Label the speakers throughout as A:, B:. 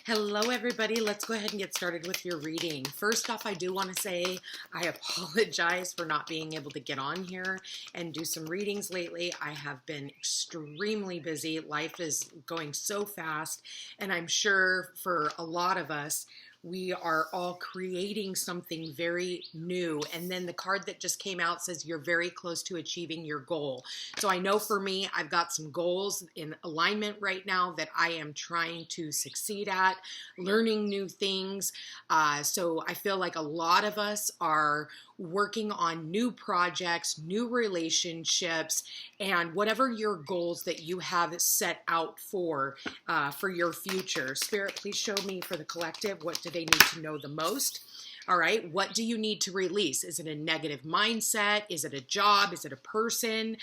A: Hello, everybody. Let's go ahead and get started with your reading. First off, I do want to say I apologize for not being able to get on here and do some readings lately. I have been extremely busy. Life is going so fast, and I'm sure for a lot of us, we are all creating something very new. And then the card that just came out says you're very close to achieving your goal. So I know for me, I've got some goals in alignment right now that I am trying to succeed at, learning new things. So I feel like a lot of us are working on new projects, new relationships, and whatever your goals that you have set out for your future. Spirit, please show me for the collective, what do they need to know the most? All right, what do you need to release? Is it a negative mindset? Is it a job? Is it a person?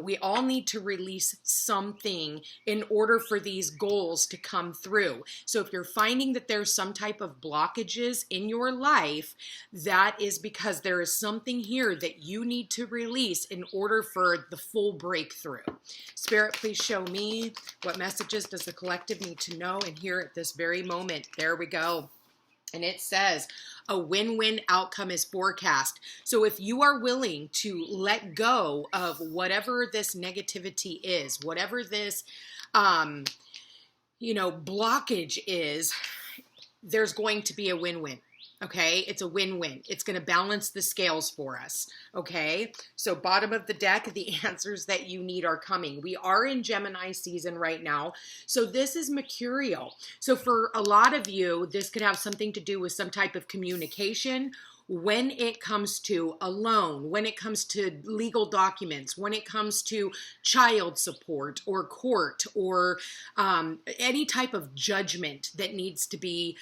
A: We all need to release something in order for these goals to come through. So if you're finding that there's some type of blockages in your life, that is because there is something here that you need to release in order for the full breakthrough. Spirit, please show me what messages does the collective need to know and hear at this very moment. There we go. And it says a win-win outcome is forecast. So if you are willing to let go of whatever this negativity is, whatever this, blockage is, there's going to be a win-win. Okay, it's a win-win. It's going to balance the scales for us. Okay, so bottom of the deck, the answers that you need are coming. We are in Gemini season right now. So this is mercurial. So for a lot of you, this could have something to do with some type of communication when it comes to a loan, when it comes to legal documents, when it comes to child support or court or any type of judgment that needs to be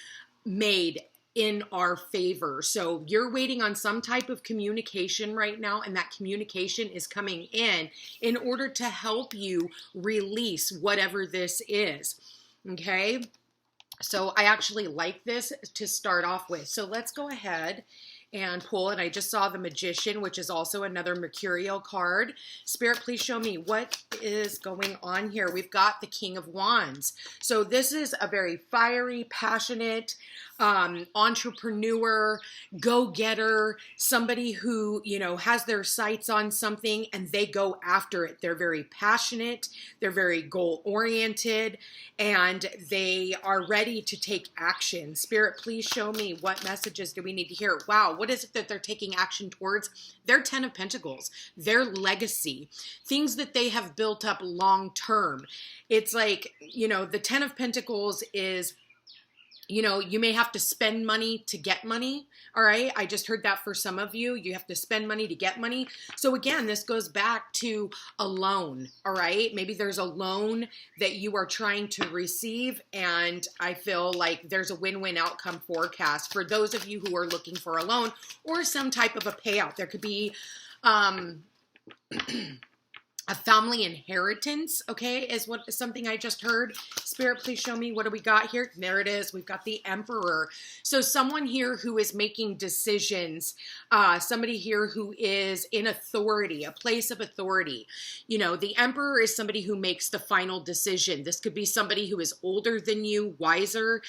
A: made in our favor. So you're waiting on some type of communication right now, and that communication is coming in order to help you release whatever this is. Okay, so I actually like this to start off with. So let's go ahead and pull it. I just saw the Magician, which is also another mercurial card. Spirit, please show me what is going on here. We've got the King of Wands. So this is a very fiery, passionate, entrepreneur, go-getter, somebody who, has their sights on something and they go after it. They're very passionate, they're very goal-oriented, and they are ready to take action. Spirit, please show me what messages do we need to hear. Wow, what is it that they're taking action towards? Their 10 of Pentacles, their legacy, things that they have built up long-term. It's like, the 10 of Pentacles is, you may have to spend money to get money. All right. I just heard that for some of you. You have to spend money to get money. So again, this goes back to a loan. All right. Maybe there's a loan that you are trying to receive. And I feel like there's a win-win outcome forecast for those of you who are looking for a loan or some type of a payout. There could be, a family inheritance, okay, is something I just heard. Spirit, please show me, what do we got here? There it is. We've got the Emperor. So someone here who is making decisions, somebody here who is in authority, a place of authority. The Emperor is somebody who makes the final decision. This could be somebody who is older than you, wiser,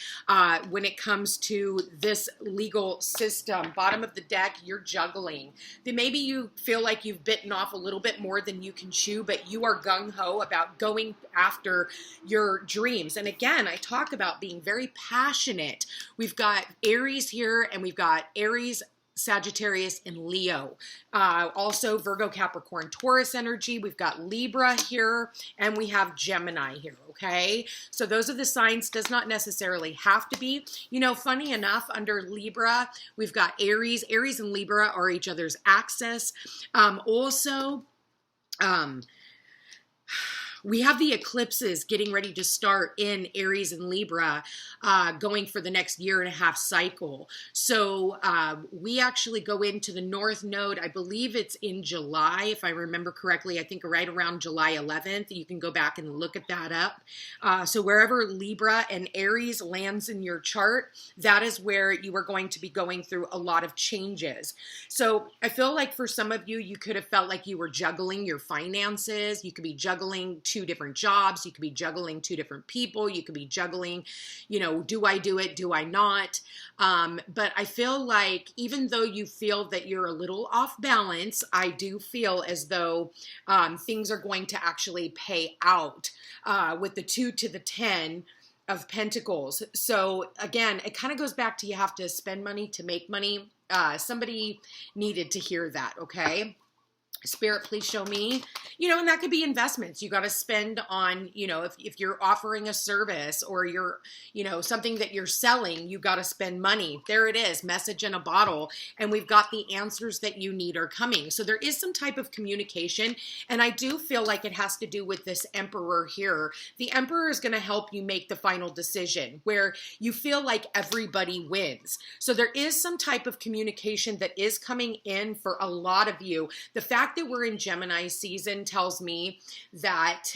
A: when it comes to this legal system. Bottom of the deck, you're juggling. Then maybe you feel like you've bitten off a little bit more than you can chew, but you are gung-ho about going after your dreams. And again, I talk about being very passionate. We've got Aries here, and we've got Aries, Sagittarius, and Leo. Also Virgo, Capricorn, Taurus energy. We've got Libra here, and we have Gemini here, okay? So those are the signs. Does not necessarily have to be. Funny enough, under Libra, we've got Aries. Aries and Libra are each other's axis. We have the eclipses getting ready to start in Aries and Libra, going for the next 1.5 year cycle. So we actually go into the North Node. I believe it's in July, if I remember correctly. I think right around July 11th. You can go back and look at that up. So wherever Libra and Aries lands in your chart, that is where you are going to be going through a lot of changes. So I feel like for some of you, you could have felt like you were juggling your finances. You could be juggling 2 different jobs. You could be juggling 2 different people. You could be juggling, do I do it? Do I not? But I feel like even though you feel that you're a little off balance, I do feel as though things are going to actually pay out with the 2 to the 10 of Pentacles. So again, it kind of goes back to you have to spend money to make money. Somebody needed to hear that, okay? Spirit, please show me, and that could be investments. You got to spend on, if you're offering a service or you're, something that you're selling, you got to spend money. There it is, message in a bottle. And we've got the answers that you need are coming. So there is some type of communication. And I do feel like it has to do with this Emperor here. The Emperor is going to help you make the final decision where you feel like everybody wins. So there is some type of communication that is coming in for a lot of you. The fact that we're in Gemini season tells me that,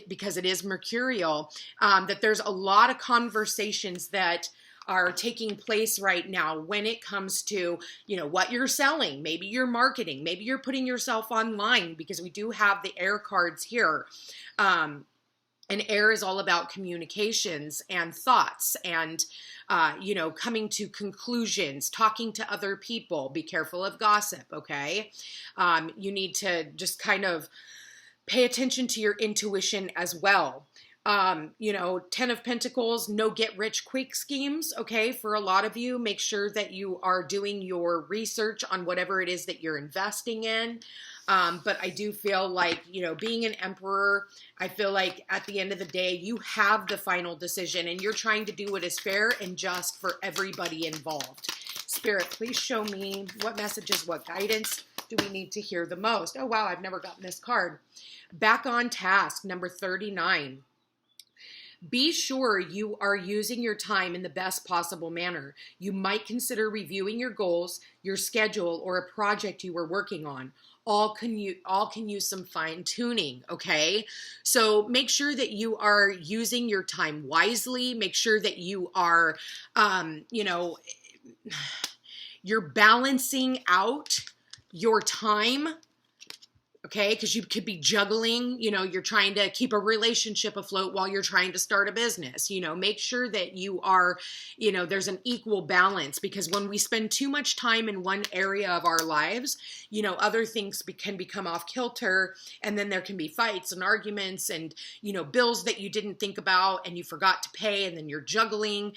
A: because it is mercurial, that there's a lot of conversations that are taking place right now when it comes to, what you're selling. Maybe you're marketing, maybe you're putting yourself online, because we do have the air cards here. And air is all about communications and thoughts and, coming to conclusions, talking to other people. Be careful of gossip, okay? You need to just kind of pay attention to your intuition as well. 10 of Pentacles, no get rich quick schemes, okay? For a lot of you, make sure that you are doing your research on whatever it is that you're investing in. But I do feel like, being an Emperor, I feel like at the end of the day, you have the final decision and you're trying to do what is fair and just for everybody involved. Spirit, please show me what messages, what guidance do we need to hear the most? Oh, wow, I've never gotten this card. Back on task, number 39. Be sure you are using your time in the best possible manner. You might consider reviewing your goals, your schedule, or a project you were working on. All can use some fine tuning, okay? So make sure that you are using your time wisely. Make sure that you are, you're balancing out your time. Okay, because you could be juggling, you're trying to keep a relationship afloat while you're trying to start a business. Make sure that you are, there's an equal balance, because when we spend too much time in one area of our lives, other things can become off kilter, and then there can be fights and arguments and, bills that you didn't think about and you forgot to pay, and then you're juggling,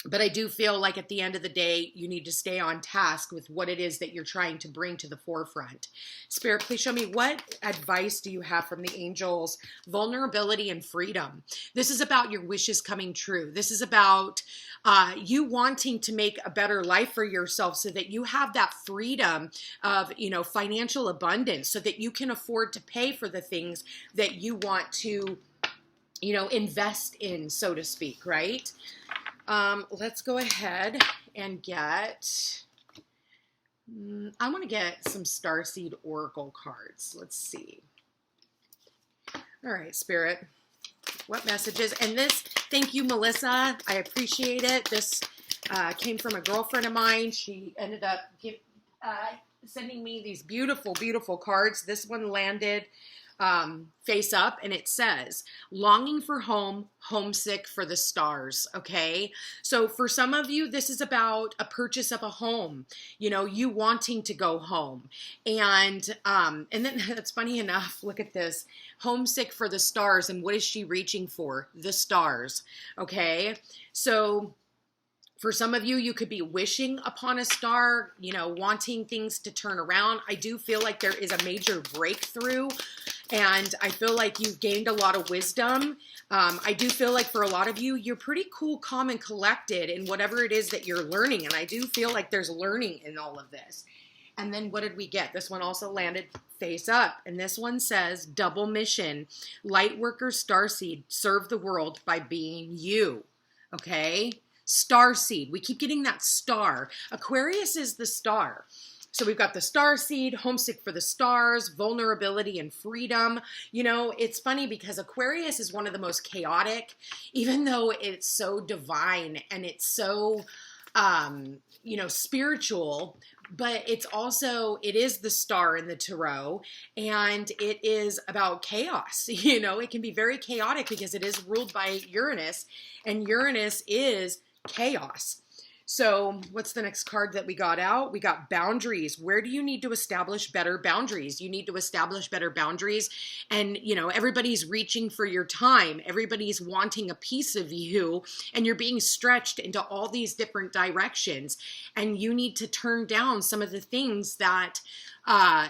A: but I do feel like at the end of the day, you need to stay on task with what it is that you're trying to bring to the forefront. Spirit, please show me, what advice do you have from the angels? Vulnerability and freedom. This is about your wishes coming true. This is about you wanting to make a better life for yourself so that you have that freedom of, financial abundance so that you can afford to pay for the things that you want to, invest in, so to speak, right? Let's go ahead and get, I want to get some Starseed Oracle cards. Let's see. All right, Spirit, what messages? And this, thank you, Melissa. I appreciate it. This came from a girlfriend of mine. She ended up sending me these beautiful, beautiful cards. This one landed face up, and it says, longing for home, homesick for the stars. Okay. So for some of you, this is about a purchase of a home, you wanting to go home. And then it's funny enough, look at this, homesick for the stars. And what is she reaching for? The stars. Okay. So for some of you, you could be wishing upon a star, wanting things to turn around. I do feel like there is a major breakthrough, and I feel like you've gained a lot of wisdom. I do feel like for a lot of you, you're pretty cool, calm, and collected in whatever it is that you're learning. And I do feel like there's learning in all of this. And then what did we get? This one also landed face up. And this one says, double mission, light worker starseed, serve the world by being you. Okay? Starseed. We keep getting that star. Aquarius is the star. So we've got the starseed, homesick for the stars, vulnerability and freedom. It's funny because Aquarius is one of the most chaotic, even though it's so divine and it's so, spiritual. but it's also, it is the star in the tarot, and it is about chaos. You know, it can be very chaotic because it is ruled by Uranus, and Uranus is chaos. So what's the next card that we got out? We got boundaries. Where do you need to establish better boundaries? You need to establish better boundaries. And, you know, everybody's reaching for your time. Everybody's wanting a piece of you, and you're being stretched into all these different directions. And you need to turn down some of the things that,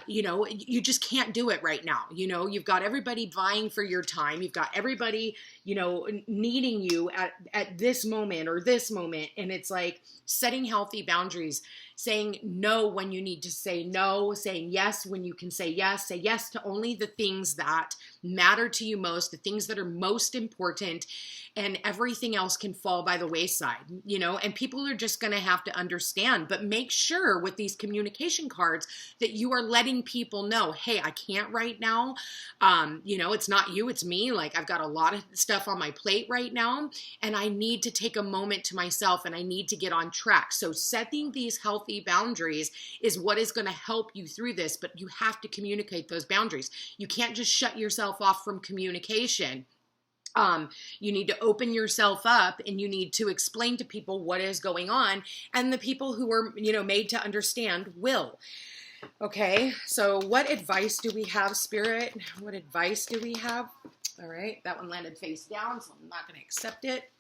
A: you know, you just can't do it right now. You know, you've got everybody vying for your time. You've got everybody, you know, needing you at this moment or this moment. And it's like setting healthy boundaries, saying no when you need to say no, saying yes when you can say yes to only the things that matter to you most, the things that are most important, and everything else can fall by the wayside, you know, and people are just going to have to understand. But make sure with these communication cards that you are letting people know, hey, I can't right now. You know, it's not you, it's me. Like, I've got a lot of stuff on my plate right now, and I need to take a moment to myself, and I need to get on track. So setting these healthy boundaries is what is going to help you through this, but you have to communicate those boundaries. You can't just shut yourself off from communication. You need to open yourself up, and you need to explain to people what is going on, and the people who are, you know, made to understand will. Okay, so what advice do we have, Spirit? What advice do we have? All right, that one landed face down, so I'm not going to accept it.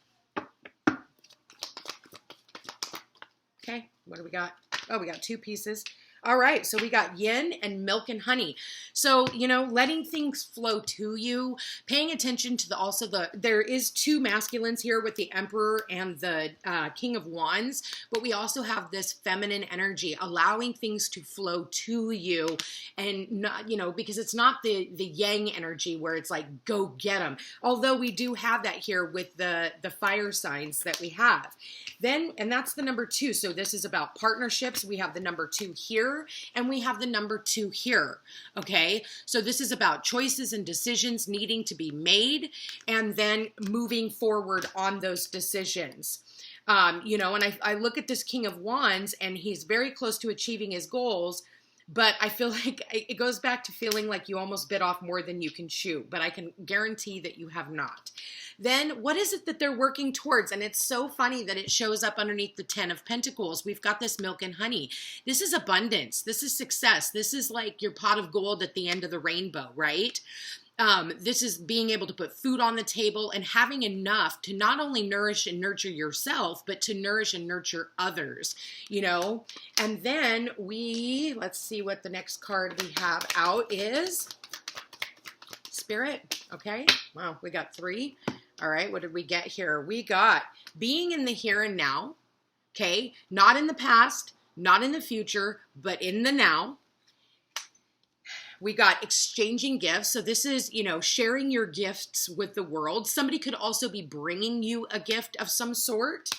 A: Okay, what do we got? Oh, we got two pieces. All right, so we got yin and milk and honey. So, you know, letting things flow to you, paying attention to there is two masculines here with the Emperor and the King of Wands, but we also have this feminine energy, allowing things to flow to you, and not, you know, because it's not the yang energy where it's like, go get them. Although we do have that here with the fire signs that we have. Then, and that's the number 2. So this is about partnerships. We have the number 2 here, and we have the number 2 here. Okay, so this is about choices and decisions needing to be made, and then moving forward on those decisions. You know, and I look at this King of Wands, and he's very close to achieving his goals, but I feel like it goes back to feeling like you almost bit off more than you can chew, but I can guarantee that you have not. Then what is it that they're working towards? And it's so funny that it shows up underneath the 10 of Pentacles. We've got this milk and honey. This is abundance. This is success. This is like your pot of gold at the end of the rainbow, right? This is being able to put food on the table and having enough to not only nourish and nurture yourself, but to nourish and nurture others, you know? And then let's see what the next card we have out is. Spirit. Okay. Wow. We got 3. All right. What did we get here? We got being in the here and now. Okay. Not in the past, not in the future, but in the now. We got exchanging gifts. So this is, you know, sharing your gifts with the world. Somebody could also be bringing you a gift of some sort.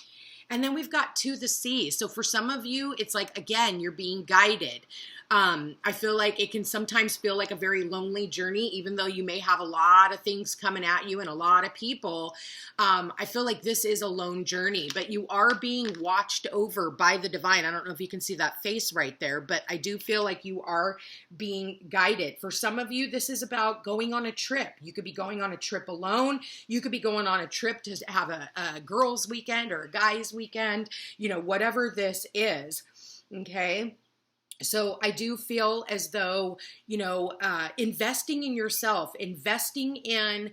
A: And then we've got to the sea. So for some of you, it's like, again, you're being guided. I feel like it can sometimes feel like a very lonely journey, even though you may have a lot of things coming at you and a lot of people. I feel like this is a lone journey, but you are being watched over by the divine. I don't know if you can see that face right there, but I do feel like you are being guided. For some of you, this is about going on a trip. You could be going on a trip alone. You could be going on a trip to have a girls' weekend or a guys' weekend, you know, whatever this is. Okay. So I do feel as though, you know, investing in yourself, investing in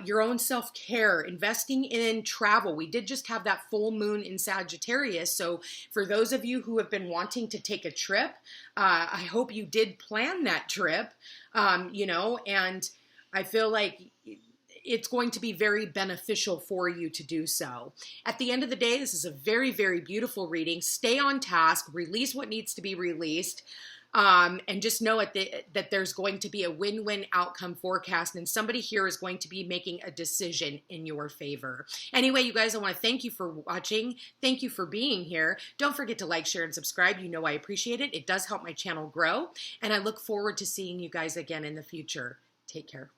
A: your own self-care, investing in travel. We did just have that full moon in Sagittarius. So for those of you who have been wanting to take a trip, I hope you did plan that trip, you know, and I feel like it's going to be very beneficial for you to do so. At the end of the day, this is a very, very beautiful reading. Stay on task, release what needs to be released, and just know that there's going to be a win-win outcome forecast, and somebody here is going to be making a decision in your favor. Anyway, you guys, I want to thank you for watching. Thank you for being here. Don't forget to like, share, and subscribe. You know I appreciate it. It does help my channel grow, and I look forward to seeing you guys again in the future. Take care.